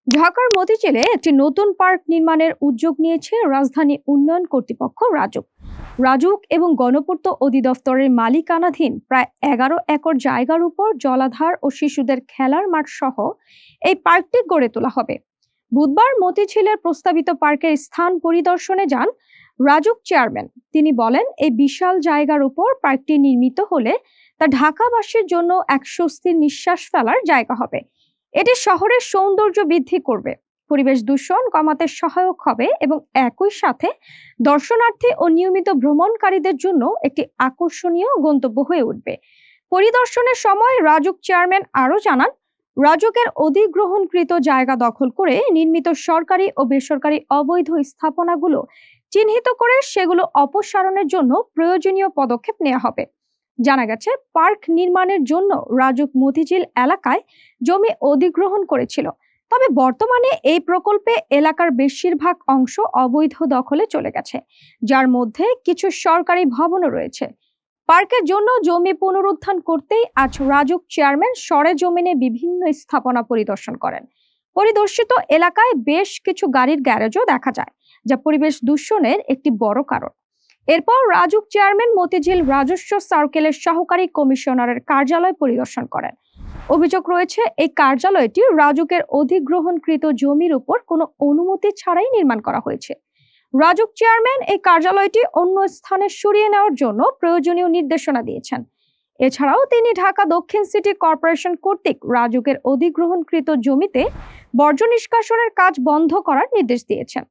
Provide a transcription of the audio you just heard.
ঢাকার মতিঝিলে একটি নতুন পার্ক নির্মাণের উদ্যোগ নিয়েছে রাজধানী উন্নয়ন কর্তৃপক্ষ রাজুক। রাজুক এবং গণপূর্ত অধিদপ্তরের মালিকানাধীন প্রায় 11 একর জায়গার উপর জলাধার ও শিশুদের খেলার মাঠ সহ এই পার্কটি গড়ে তোলা হবে। বুধবার মতিঝিলের প্রস্তাবিত পার্কের স্থান পরিদর্শনে যান রাজুক চেয়ারম্যান। তিনি বলেন, এই বিশাল জায়গার উপর পার্কটি নির্মিত হলে তা ঢাকাবাসীর জন্য এক স্বস্তির নিঃশ্বাস ফেলার জায়গা হবে। এটি শহরের সৌন্দর্য বৃদ্ধি করবে, পরিবেশ দূষণ কমাতে সহায়ক হবে এবং একই সাথে দর্শনার্থী ও নিয়মিত ভ্রমণকারীদের জন্য একটি আকর্ষণীয় গন্তব্য হয়ে উঠবে। পরিদর্শনের সময় রাজুক চেয়ারম্যান আরও জানান, রাজুকের অধিগ্রহণকৃত জায়গা দখল করে নির্মিত সরকারি ও বেসরকারি অবৈধ স্থাপনাগুলো চিহ্নিত করে সেগুলো অপসারণের জন্য প্রয়োজনীয় পদক্ষেপ নেওয়া হবে। জানা গেছে, পার্ক নির্মাণের জন্য রাজুক মতিঝিল এলাকায় জমি অধিগ্রহণ করেছিল, তবে বর্তমানে এই প্রকল্পে এলাকার বেশিরভাগ অংশ অবৈধ দখলে চলে গেছে, যার মধ্যে কিছু সরকারি ভবনও রয়েছে। পার্কের জন্য জমি পুনরুদ্ধার করতেই আজ রাজুক চেয়ারম্যান সরেজমিনে বিভিন্ন স্থাপনা পরিদর্শন করেন। পরিদর্শিত এলাকায় বেশ কিছু গাড়ির গ্যারেজও দেখা যায়, যা পরিবেশ দূষণের একটি বড় কারণ। এরপর রাজুক চেয়ারম্যান মতিঝিল রাজস্ব সার্কেলের সহকারী কমিশনারের কার্যালয় পরিদর্শন করেন। অভিযোগ রয়েছে, এই কার্যালয়টি রাজুকের অধিগ্রহণকৃত জমির উপর কোনো অনুমতি ছাড়াই নির্মাণ করা হয়েছে। রাজুক চেয়ারম্যান এই কার্যালয়টি অন্য স্থানে সরিয়ে নেওয়ার জন্য প্রয়োজনীয় নির্দেশনা দিয়েছেন। এছাড়াও তিনি ঢাকা দক্ষিণ সিটি কর্পোরেশন কর্তৃক রাজুকের অধিগ্রহণকৃত জমিতে বর্জ্য নিষ্কাশনের কাজ বন্ধ করার নির্দেশ দিয়েছেন।